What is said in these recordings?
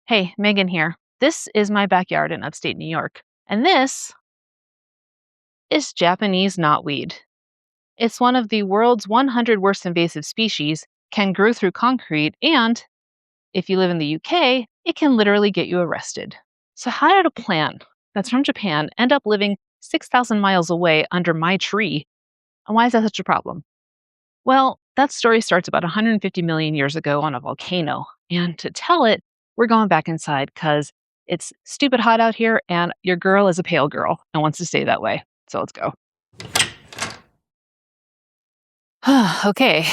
Hey, Megan here. This is my backyard in upstate New York, and this is Japanese knotweed. It's one of the world's 100 worst invasive species, can grow through concrete, and if you live in the UK, it can literally get you arrested. So, how did a plant that's from Japan end up living 6,000 miles away under my tree? And why is that such a problem? Well, that story starts about 150 million years ago on a volcano. And to tell it, we're going back inside because it's stupid hot out here and your girl is a pale girl and wants to stay that way. So let's go. Okay.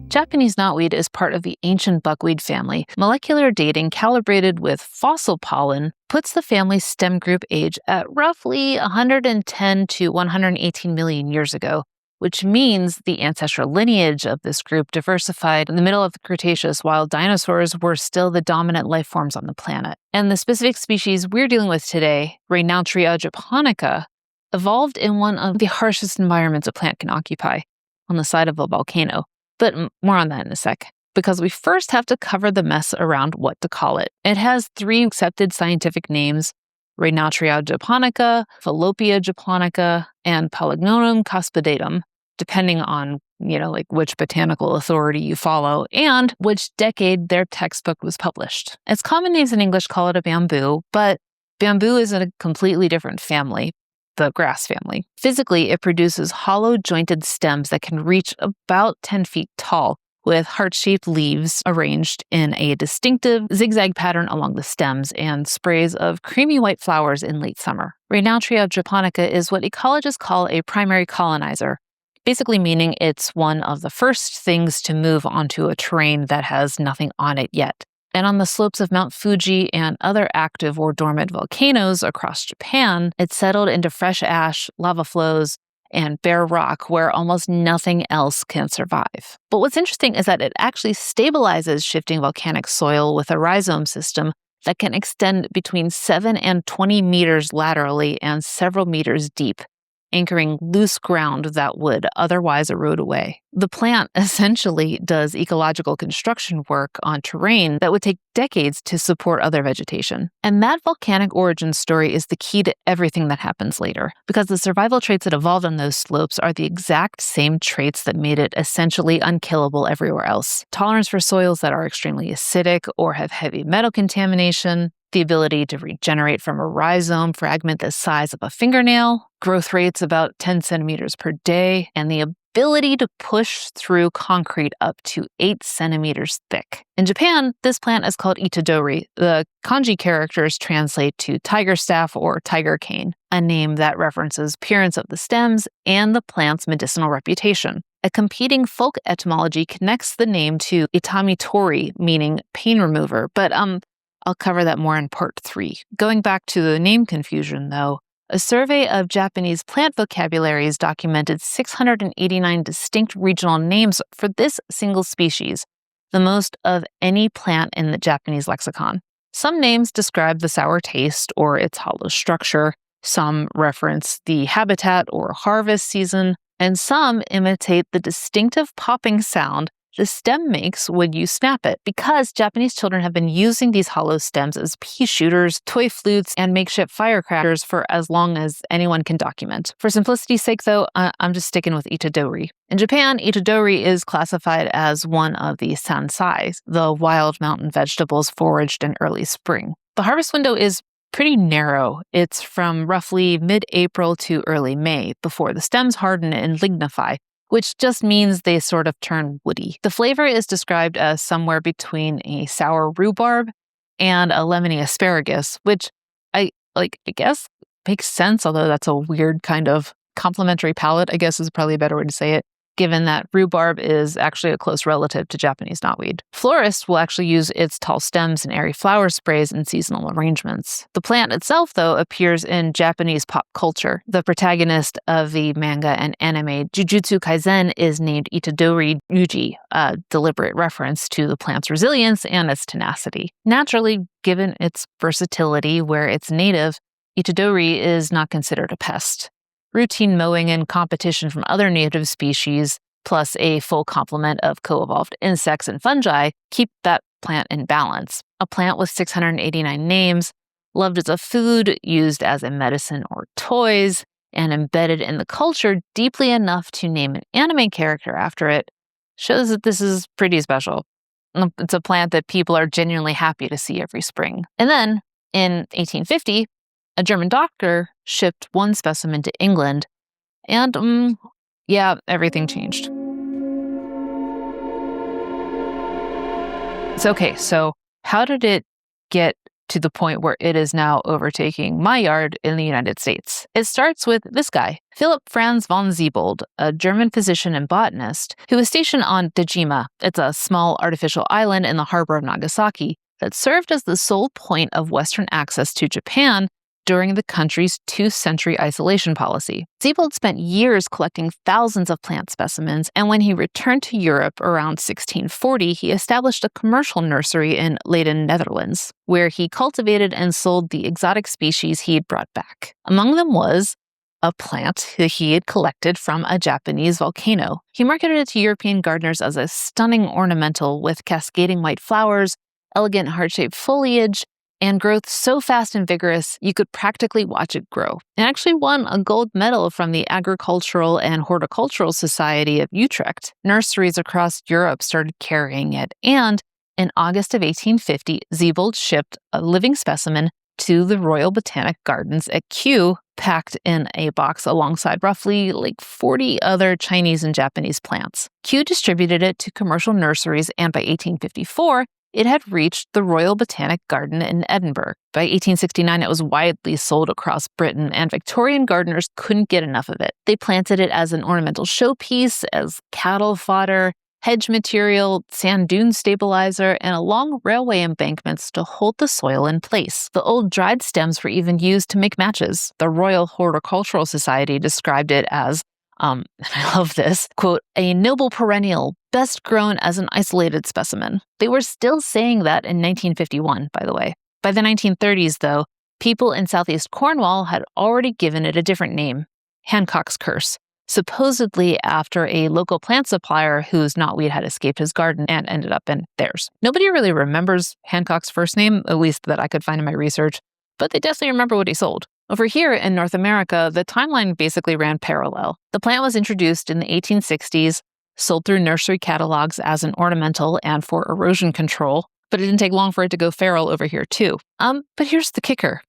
Japanese knotweed is part of the ancient buckwheat family. Molecular dating calibrated with fossil pollen puts the family's stem group age at roughly 110 to 118 million years ago, which means the ancestral lineage of this group diversified in the middle of the Cretaceous while dinosaurs were still the dominant life forms on the planet. And the specific species we're dealing with today, Raynautria japonica, evolved in one of the harshest environments a plant can occupy, on the side of a volcano. But more on that in a sec, because we first have to cover the mess around what to call it. It has 3 accepted scientific names: Raynautria japonica, Falloppia japonica, and Polygonum cuspidatum, depending on, which botanical authority you follow and which decade their textbook was published. Its common names in English call it a bamboo, but bamboo is in a completely different family, the grass family. Physically, it produces hollow jointed stems that can reach about 10 feet tall, with heart-shaped leaves arranged in a distinctive zigzag pattern along the stems and sprays of creamy white flowers in late summer. Raynautria japonica is what ecologists call a primary colonizer, basically meaning it's one of the first things to move onto a terrain that has nothing on it yet. And on the slopes of Mount Fuji and other active or dormant volcanoes across Japan, it settled into fresh ash, lava flows, and bare rock where almost nothing else can survive. But what's interesting is that it actually stabilizes shifting volcanic soil with a rhizome system that can extend between 7 and 20 meters laterally and several meters deep, anchoring loose ground that would otherwise erode away. The plant essentially does ecological construction work on terrain that would take decades to support other vegetation. And that volcanic origin story is the key to everything that happens later, because the survival traits that evolved on those slopes are the exact same traits that made it essentially unkillable everywhere else. Tolerance for soils that are extremely acidic or have heavy metal contamination, the ability to regenerate from a rhizome fragment the size of a fingernail, growth rates about 10 centimeters per day, and the ability to push through concrete up to 8 centimeters thick. In Japan, this plant is called itadori. The kanji characters translate to tiger staff or tiger cane, a name that references appearance of the stems and the plant's medicinal reputation. A competing folk etymology connects the name to itamitori, meaning pain remover, but I'll cover that more in part 3. Going back to the name confusion, though, a survey of Japanese plant vocabularies documented 689 distinct regional names for this single species, the most of any plant in the Japanese lexicon. Some names describe the sour taste or its hollow structure, some reference the habitat or harvest season, and some imitate the distinctive popping sound the stem makes when you snap it, because Japanese children have been using these hollow stems as pea shooters, toy flutes, and makeshift firecrackers for as long as anyone can document. For simplicity's sake, though, I'm just sticking with itadori. In Japan, itadori is classified as one of the sansai, the wild mountain vegetables foraged in early spring. The harvest window is pretty narrow. It's from roughly mid-April to early May, before the stems harden and lignify, which just means they sort of turn woody. The flavor is described as somewhere between a sour rhubarb and a lemony asparagus, which I guess makes sense, although that's a weird kind of complementary palate, I guess is probably a better way to say it, given that rhubarb is actually a close relative to Japanese knotweed. Florists will actually use its tall stems and airy flower sprays in seasonal arrangements. The plant itself, though, appears in Japanese pop culture. The protagonist of the manga and anime Jujutsu Kaisen is named Itadori Yuji, a deliberate reference to the plant's resilience and its tenacity. Naturally, given its versatility where it's native, Itadori is not considered a pest. Routine mowing and competition from other native species plus a full complement of co-evolved insects and fungi keep that plant in balance. A plant with 689 names, loved as a food, used as a medicine or toys, and embedded in the culture deeply enough to name an anime character after it, shows that this is pretty special. It's a plant that people are genuinely happy to see every spring. And then, in 1850, a German doctor shipped one specimen to England, and everything changed. So how did it get to the point where it is now overtaking my yard in the United States? It starts with this guy, Philipp Franz von Siebold, a German physician and botanist who was stationed on Dejima. It's a small artificial island in the harbor of Nagasaki that served as the sole point of Western access to Japan during the country's 2-century isolation policy. Siebold spent years collecting thousands of plant specimens, and when he returned to Europe around 1640, he established a commercial nursery in Leiden, Netherlands, where he cultivated and sold the exotic species he had brought back. Among them was a plant that he had collected from a Japanese volcano. He marketed it to European gardeners as a stunning ornamental with cascading white flowers, elegant heart-shaped foliage, and growth so fast and vigorous you could practically watch it grow. It actually won a gold medal from the Agricultural and Horticultural Society of Utrecht. Nurseries across Europe started carrying it, and in August of 1850, Siebold shipped a living specimen to the Royal Botanic Gardens at Kew, packed in a box alongside roughly 40 other Chinese and Japanese plants. Kew distributed it to commercial nurseries, and by 1854, it had reached the Royal Botanic Garden in Edinburgh. By 1869, it was widely sold across Britain, and Victorian gardeners couldn't get enough of it. They planted it as an ornamental showpiece, as cattle fodder, hedge material, sand dune stabilizer, and along railway embankments to hold the soil in place. The old dried stems were even used to make matches. The Royal Horticultural Society described it as, and I love this, quote, a noble perennial, best grown as an isolated specimen. They were still saying that in 1951, by the way. By the 1930s, though, people in southeast Cornwall had already given it a different name, Hancock's curse, supposedly after a local plant supplier whose knotweed had escaped his garden and ended up in theirs. Nobody really remembers Hancock's first name, at least that I could find in my research, but they definitely remember what he sold. Over here in North America, the timeline basically ran parallel. The plant was introduced in the 1860s, sold through nursery catalogs as an ornamental and for erosion control, but it didn't take long for it to go feral over here too. But here's the kicker.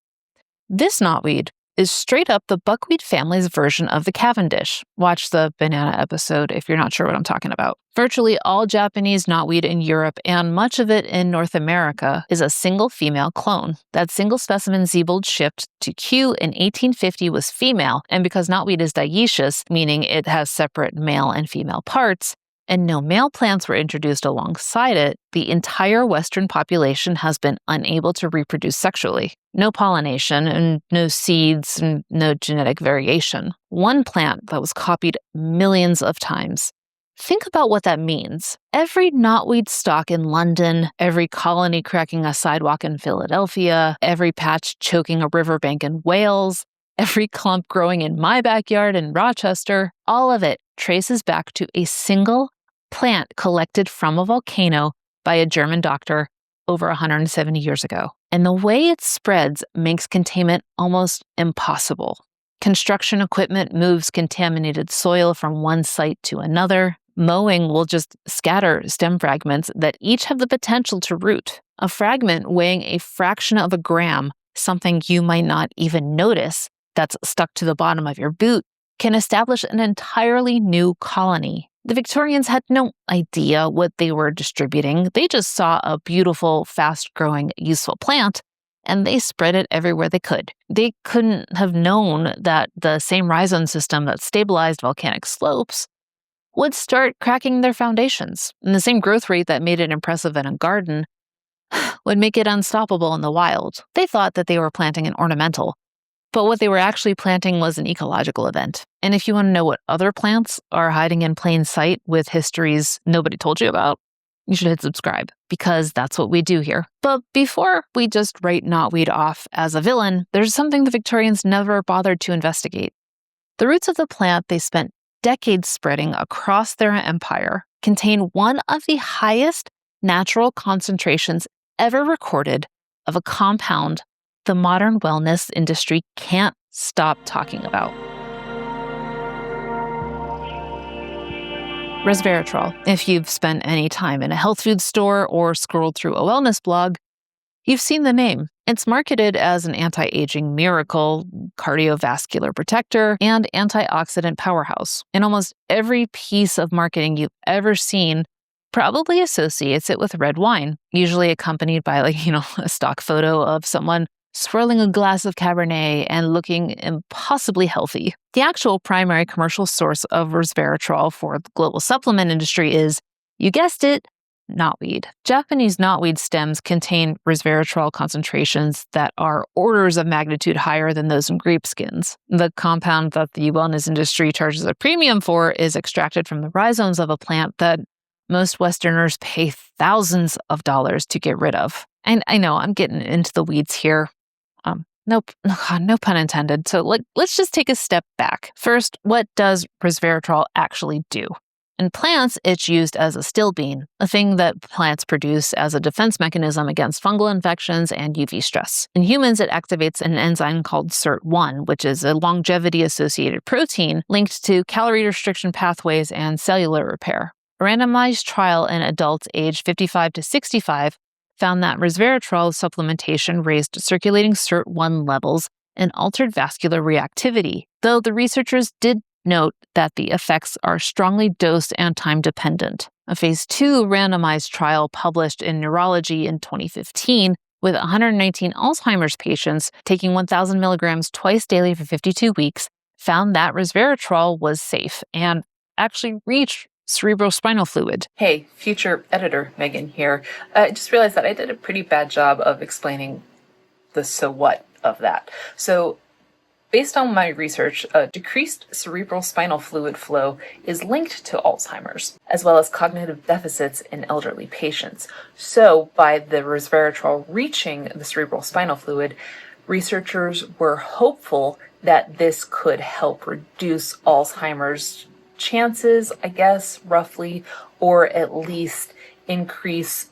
This knotweed is straight up the buckwheat family's version of the Cavendish. Watch the banana episode if you're not sure what I'm talking about. Virtually all Japanese knotweed in Europe and much of it in North America is a single female clone. That single specimen Siebold shipped to Kew in 1850 was female, and because knotweed is dioecious, meaning it has separate male and female parts, and no male plants were introduced alongside it, the entire Western population has been unable to reproduce sexually. No pollination and no seeds and no genetic variation. One plant that was copied millions of times. Think about what that means. Every knotweed stalk in London, every colony cracking a sidewalk in Philadelphia, every patch choking a riverbank in Wales, every clump growing in my backyard in Rochester, all of it traces back to a single plant collected from a volcano by a German doctor over 170 years ago. And the way it spreads makes containment almost impossible. Construction equipment moves contaminated soil from one site to another. Mowing will just scatter stem fragments that each have the potential to root. A fragment weighing a fraction of a gram, something you might not even notice, that's stuck to the bottom of your boot, can establish an entirely new colony. The Victorians had no idea what they were distributing. They just saw a beautiful, fast-growing, useful plant, and they spread it everywhere they could. They couldn't have known that the same rhizome system that stabilized volcanic slopes would start cracking their foundations, and the same growth rate that made it impressive in a garden would make it unstoppable in the wild. They thought that they were planting an ornamental, but what they were actually planting was an ecological event. And if you want to know what other plants are hiding in plain sight with histories nobody told you about, you should hit subscribe, because that's what we do here. But before we just write knotweed off as a villain, there's something the Victorians never bothered to investigate. The roots of the plant they spent decades spreading across their empire, contain one of the highest natural concentrations ever recorded of a compound the modern wellness industry can't stop talking about. Resveratrol. If you've spent any time in a health food store or scrolled through a wellness blog, you've seen the name. It's marketed as an anti-aging miracle, cardiovascular protector, and antioxidant powerhouse. And almost every piece of marketing you've ever seen probably associates it with red wine, usually accompanied by a stock photo of someone swirling a glass of Cabernet and looking impossibly healthy. The actual primary commercial source of resveratrol for the global supplement industry is, you guessed it, knotweed. Japanese knotweed stems contain resveratrol concentrations that are orders of magnitude higher than those in grape skins. The compound that the wellness industry charges a premium for is extracted from the rhizomes of a plant that most Westerners pay thousands of dollars to get rid of. And I know I'm getting into the weeds here. No pun intended. So let's just take a step back. First, what does resveratrol actually do? In plants, it's used as a still bean, a thing that plants produce as a defense mechanism against fungal infections and UV stress. In humans, it activates an enzyme called SIRT1, which is a longevity-associated protein linked to calorie restriction pathways and cellular repair. A randomized trial in adults aged 55 to 65 found that resveratrol supplementation raised circulating SIRT1 levels and altered vascular reactivity, though the researchers did note that the effects are strongly dose and time-dependent. A phase 2 randomized trial published in Neurology in 2015 with 119 Alzheimer's patients taking 1,000 milligrams twice daily for 52 weeks found that resveratrol was safe and actually reached cerebrospinal fluid. Hey, future editor Megan here. I just realized that I did a pretty bad job of explaining the so what of that. So, based on my research, decreased cerebrospinal fluid flow is linked to Alzheimer's, as well as cognitive deficits in elderly patients. So, by the resveratrol reaching the cerebrospinal fluid, researchers were hopeful that this could help reduce Alzheimer's chances, I guess, roughly, or at least increase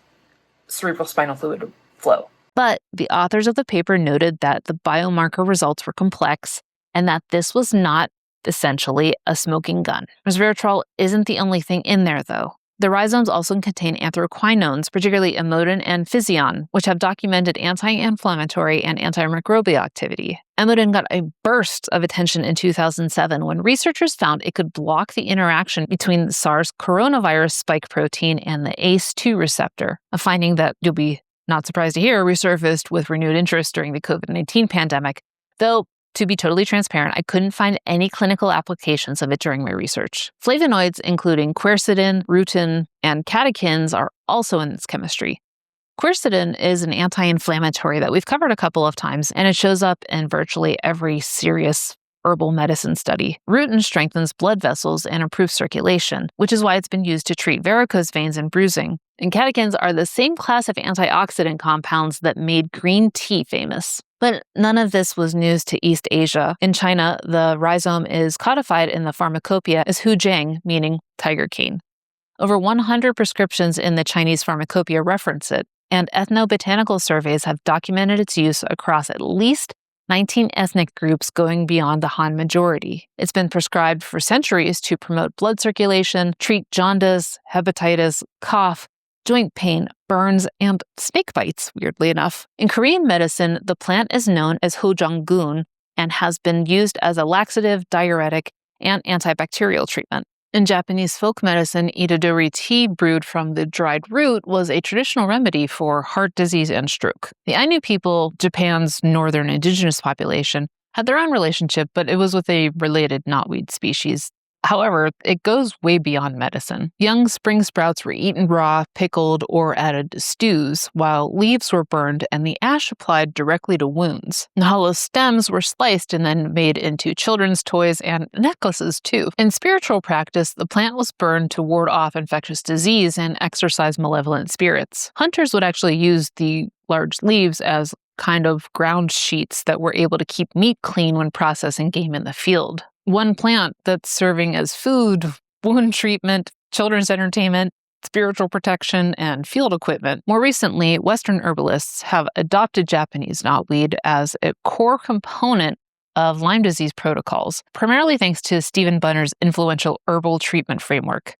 cerebrospinal fluid flow. But the authors of the paper noted that the biomarker results were complex and that this was not essentially a smoking gun. Resveratrol isn't the only thing in there, though. The rhizomes also contain anthraquinones, particularly amidin and physion, which have documented anti-inflammatory and antimicrobial activity. Amidin got a burst of attention in 2007 when researchers found it could block the interaction between the SARS coronavirus spike protein and the ACE2 receptor, a finding that you'll be not surprised to hear resurfaced with renewed interest during the COVID-19 pandemic, though to be totally transparent, I couldn't find any clinical applications of it during my research. Flavonoids, including quercetin, rutin, and catechins, are also in its chemistry. Quercetin is an anti-inflammatory that we've covered a couple of times, and it shows up in virtually every serious herbal medicine study. Rutin strengthens blood vessels and improves circulation, which is why it's been used to treat varicose veins and bruising. And catechins are the same class of antioxidant compounds that made green tea famous. But none of this was news to East Asia. In China, the rhizome is codified in the pharmacopoeia as hujiang, meaning tiger cane. Over 100 prescriptions in the Chinese pharmacopoeia reference it, and ethnobotanical surveys have documented its use across at least 19 ethnic groups going beyond the Han majority. It's been prescribed for centuries to promote blood circulation, treat jaundice, hepatitis, cough, joint pain, burns, and snake bites, weirdly enough. In Korean medicine, the plant is known as hojanggun and has been used as a laxative, diuretic, and antibacterial treatment. In Japanese folk medicine, itadori tea brewed from the dried root was a traditional remedy for heart disease and stroke. The Ainu people, Japan's northern indigenous population, had their own relationship, but it was with a related knotweed species. However, it goes way beyond medicine. Young spring sprouts were eaten raw, pickled, or added to stews, while leaves were burned and the ash applied directly to wounds. The hollow stems were sliced and then made into children's toys and necklaces, too. In spiritual practice, the plant was burned to ward off infectious disease and exorcise malevolent spirits. Hunters would actually use the large leaves as kind of ground sheets that were able to keep meat clean when processing game in the field. one plant that's serving as food, wound treatment, children's entertainment, spiritual protection, and field equipment. More recently, Western herbalists have adopted Japanese knotweed as a core component of Lyme disease protocols, primarily thanks to Stephen Bunner's influential herbal treatment framework.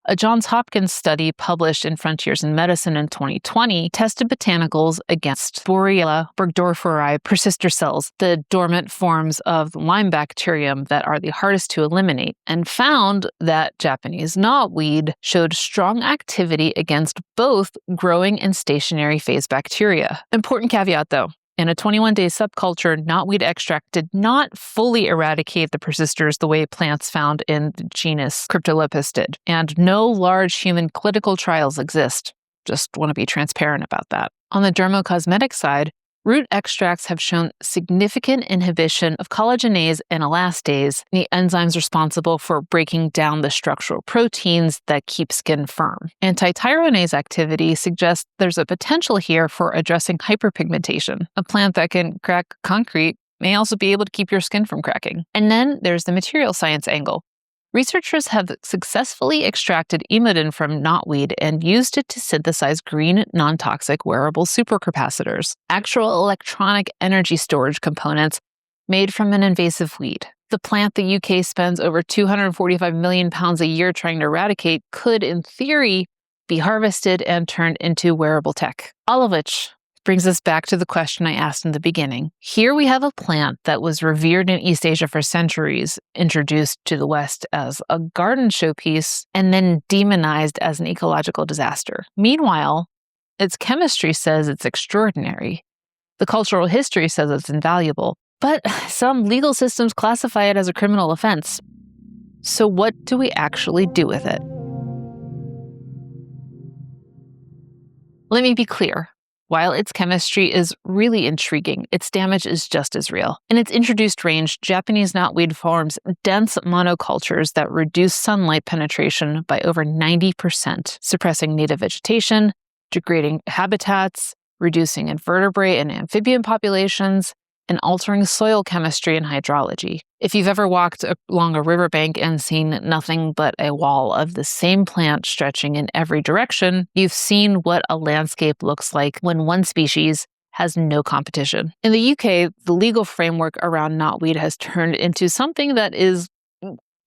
A Johns Hopkins study published in Frontiers in Medicine in 2020 tested botanicals against Borrelia burgdorferi persister cells, the dormant forms of the Lyme bacterium that are the hardest to eliminate, and found that Japanese knotweed showed strong activity against both growing and stationary phase bacteria. Important caveat though. In a 21-day subculture, knotweed extract did not fully eradicate the persisters the way plants found in the genus Cryptolepis did, and no large human clinical trials exist. Just want to be transparent about that. On the dermocosmetic side, root extracts have shown significant inhibition of collagenase and elastase, the enzymes responsible for breaking down the structural proteins that keep skin firm. Anti-tyronase activity suggests there's a potential here for addressing hyperpigmentation. A plant that can crack concrete may also be able to keep your skin from cracking. And then there's the material science angle. Researchers have successfully extracted emodin from knotweed and used it to synthesize green, non-toxic wearable supercapacitors, actual electronic energy storage components made from an invasive weed. The plant the UK spends over 245 million pounds a year trying to eradicate could, in theory, be harvested and turned into wearable tech. All of which brings us back to the question I asked in the beginning. Here we have a plant that was revered in East Asia for centuries, introduced to the West as a garden showpiece, and then demonized as an ecological disaster. Meanwhile, its chemistry says it's extraordinary. The cultural history says it's invaluable, but some legal systems classify it as a criminal offense. So what do we actually do with it? Let me be clear. While its chemistry is really intriguing, its damage is just as real. In its introduced range, Japanese knotweed forms dense monocultures that reduce sunlight penetration by over 90%, suppressing native vegetation, degrading habitats, reducing invertebrate and amphibian populations, and altering soil chemistry and hydrology. If you've ever walked along a riverbank and seen nothing but a wall of the same plant stretching in every direction, you've seen what a landscape looks like when one species has no competition. In the UK, the legal framework around knotweed has turned into something that is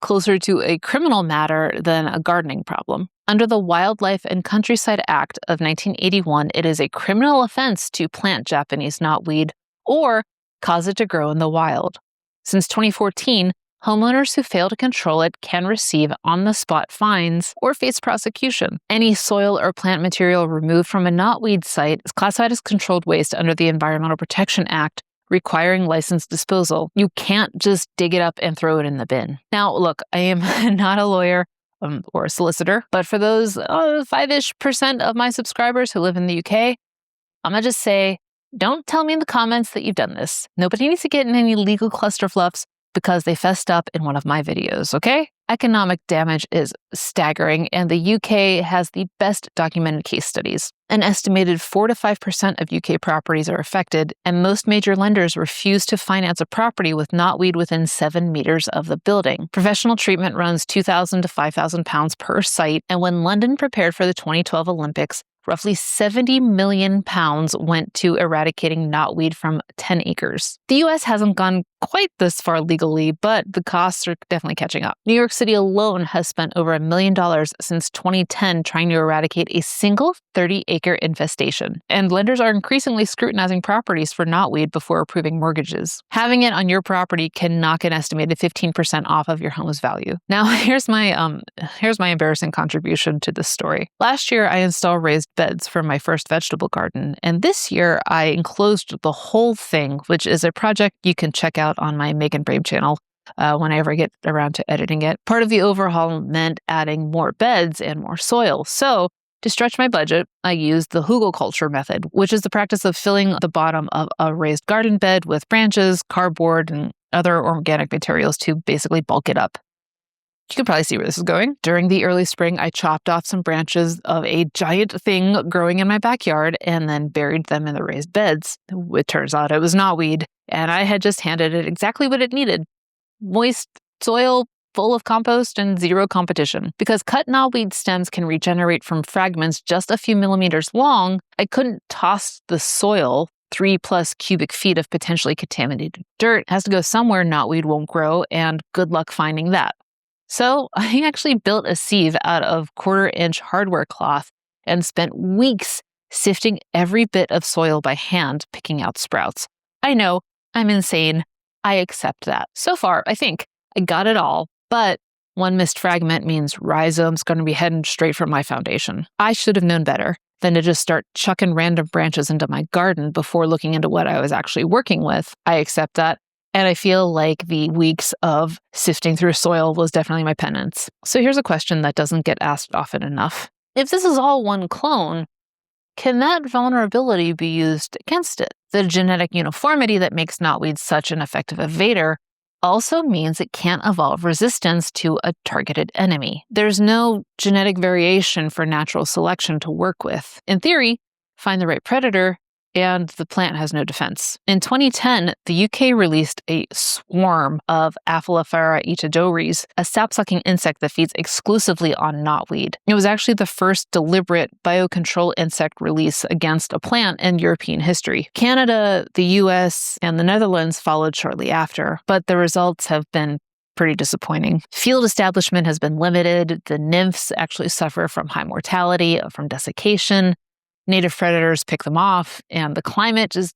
closer to a criminal matter than a gardening problem. Under the Wildlife and Countryside Act of 1981, it is a criminal offense to plant Japanese knotweed or cause it to grow in the wild. Since 2014, homeowners who fail to control it can receive on-the-spot fines or face prosecution. Any soil or plant material removed from a knotweed site is classified as controlled waste under the Environmental Protection Act, requiring licensed disposal. You can't just dig it up and throw it in the bin. Now, look, I am not a lawyer or a solicitor, but for those 5-ish% of my subscribers who live in the UK, I'm going to just say, don't tell me in the comments that you've done this. Nobody needs to get in any legal clusterfluffs because they fessed up in one of my videos, okay? Economic damage is staggering, and the UK has the best documented case studies. An estimated 4 to 5% of UK properties are affected, and most major lenders refuse to finance a property with knotweed within 7 meters of the building. Professional treatment runs £2,000 to £5,000 per site, and when London prepared for the 2012 Olympics, roughly £70 million went to eradicating knotweed from 10 acres. The US hasn't gone quite this far legally, but the costs are definitely catching up. New York City alone has spent over $1 million since 2010 trying to eradicate a single 30-acre infestation. And lenders are increasingly scrutinizing properties for knotweed before approving mortgages. Having it on your property can knock an estimated 15% off of your home's value. Now, here's my embarrassing contribution to this story. Last year, I installed raised beds for my first vegetable garden, and this year I enclosed the whole thing, which is a project you can check out on my Megan Brave channel when I ever get around to editing it. Part of the overhaul meant adding more beds and more soil. So to stretch my budget, I used the hugelkultur method, which is the practice of filling the bottom of a raised garden bed with branches, cardboard, and other organic materials to basically bulk it up. You can probably see where this is going. During the early spring, I chopped off some branches of a giant thing growing in my backyard and then buried them in the raised beds. It turns out it was knotweed, and I had just handed it exactly what it needed: moist soil full of compost and zero competition. Because cut knotweed stems can regenerate from fragments just a few millimeters long, I couldn't toss the soil 3+ cubic feet of potentially contaminated dirt. It has to go somewhere knotweed won't grow, and good luck finding that. So I actually built a sieve out of 1/4-inch hardware cloth and spent weeks sifting every bit of soil by hand, picking out sprouts. I know, I'm insane. I accept that. So far, I think I got it all, but one missed fragment means rhizome's going to be heading straight for my foundation. I should have known better than to just start chucking random branches into my garden before looking into what I was actually working with. I accept that. And I feel like the weeks of sifting through soil was definitely my penance. So here's a question that doesn't get asked often enough. If this is all one clone, can that vulnerability be used against it? The genetic uniformity that makes knotweed such an effective evader also means it can't evolve resistance to a targeted enemy. There's no genetic variation for natural selection to work with. In theory, find the right predator, and the plant has no defense. In 2010, the UK released a swarm of Aphilophora etodories, a sap-sucking insect that feeds exclusively on knotweed. It was actually the first deliberate biocontrol insect release against a plant in European history. Canada, the US, and the Netherlands followed shortly after, but the results have been pretty disappointing. Field establishment has been limited. The nymphs actually suffer from high mortality, from desiccation. Native predators pick them off, and the climate just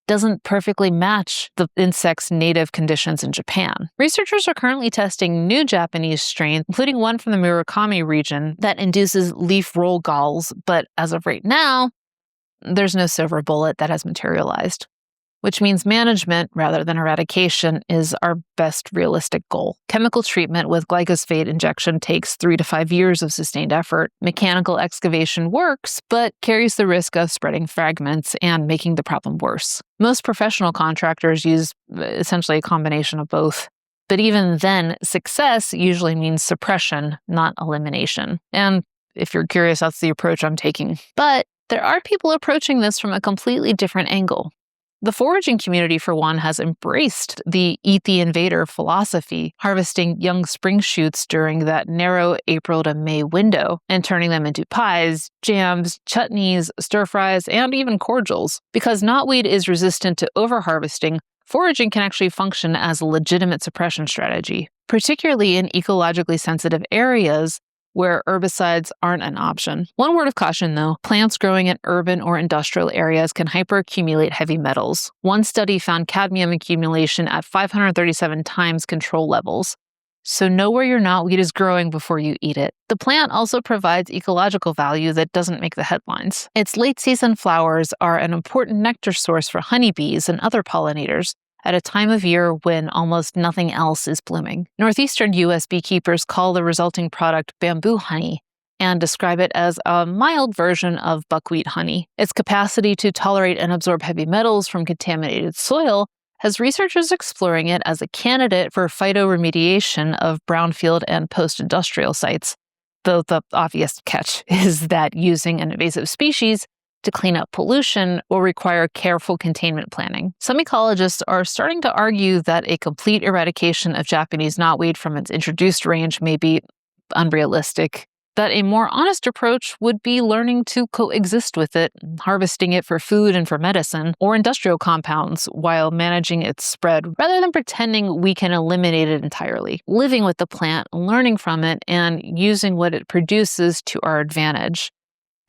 doesn't perfectly match the insect's native conditions in Japan. Researchers are currently testing new Japanese strains, including one from the Murakami region that induces leaf roll galls, but as of right now, there's no silver bullet that has materialized, which means management rather than eradication is our best realistic goal. Chemical treatment with glyphosate injection takes 3 to 5 years of sustained effort. Mechanical excavation works, but carries the risk of spreading fragments and making the problem worse. Most professional contractors use essentially a combination of both. But even then, success usually means suppression, not elimination. And if you're curious, that's the approach I'm taking. But there are people approaching this from a completely different angle. The foraging community, for one, has embraced the eat the invader philosophy, harvesting young spring shoots during that narrow April to May window and turning them into pies, jams, chutneys, stir-fries, and even cordials. Because knotweed is resistant to overharvesting, foraging can actually function as a legitimate suppression strategy, particularly in ecologically sensitive areas where herbicides aren't an option. One word of caution, though, plants growing in urban or industrial areas can hyperaccumulate heavy metals. One study found cadmium accumulation at 537 times control levels. So know where your knotweed is growing before you eat it. The plant also provides ecological value that doesn't make the headlines. Its late-season flowers are an important nectar source for honeybees and other pollinators, at a time of year when almost nothing else is blooming. Northeastern U.S. beekeepers call the resulting product bamboo honey and describe it as a mild version of buckwheat honey. Its capacity to tolerate and absorb heavy metals from contaminated soil has researchers exploring it as a candidate for phytoremediation of brownfield and post-industrial sites, though the obvious catch is that using an invasive species to clean up pollution will require careful containment planning. Some ecologists are starting to argue that a complete eradication of Japanese knotweed from its introduced range may be unrealistic, that a more honest approach would be learning to coexist with it, harvesting it for food and for medicine, or industrial compounds while managing its spread, rather than pretending we can eliminate it entirely. Living with the plant, learning from it, and using what it produces to our advantage.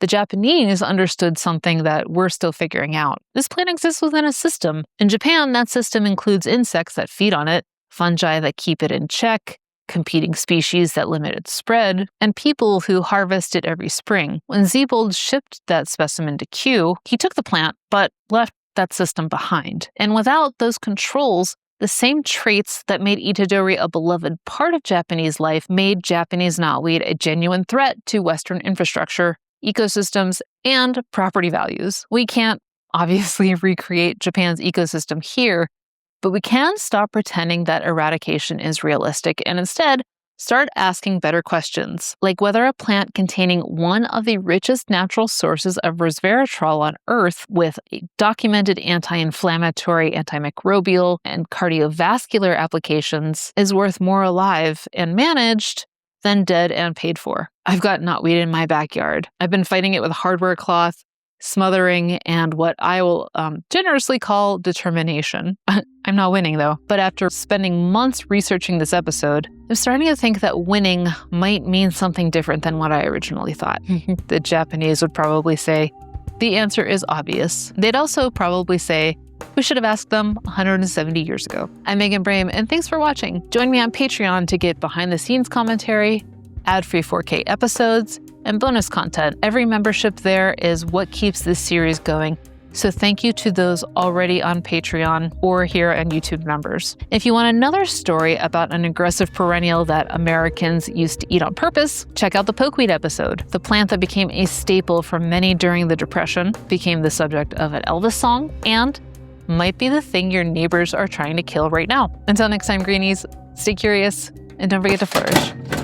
The Japanese understood something that we're still figuring out. This plant exists within a system. In Japan, that system includes insects that feed on it, fungi that keep it in check, competing species that limit its spread, and people who harvest it every spring. When Siebold shipped that specimen to Kew, he took the plant, but left that system behind. And without those controls, the same traits that made Itadori a beloved part of Japanese life made Japanese knotweed a genuine threat to Western infrastructure, ecosystems, and property values. We can't obviously recreate Japan's ecosystem here, but we can stop pretending that eradication is realistic and instead Start asking better questions, like whether a plant containing one of the richest natural sources of resveratrol on Earth with a documented anti-inflammatory, antimicrobial, and cardiovascular applications is worth more alive and managed than dead and paid for. I've got knotweed in my backyard. I've been fighting it with hardware cloth, smothering, and what I will generously call determination. I'm not winning though, but after spending months researching this episode, I'm starting to think that winning might mean something different than what I originally thought. The Japanese would probably say, the answer is obvious. They'd also probably say, we should have asked them 170 years ago. I'm Megan Brame, and thanks for watching. Join me on Patreon to get behind-the-scenes commentary, ad-free 4K episodes, and bonus content. Every membership there is what keeps this series going. So thank you to those already on Patreon or here on YouTube members. If you want another story about an aggressive perennial that Americans used to eat on purpose, check out the pokeweed episode. The plant that became a staple for many during the Depression, became the subject of an Elvis song, and might be the thing your neighbors are trying to kill right now. Until next time, greenies, stay curious and don't forget to flourish.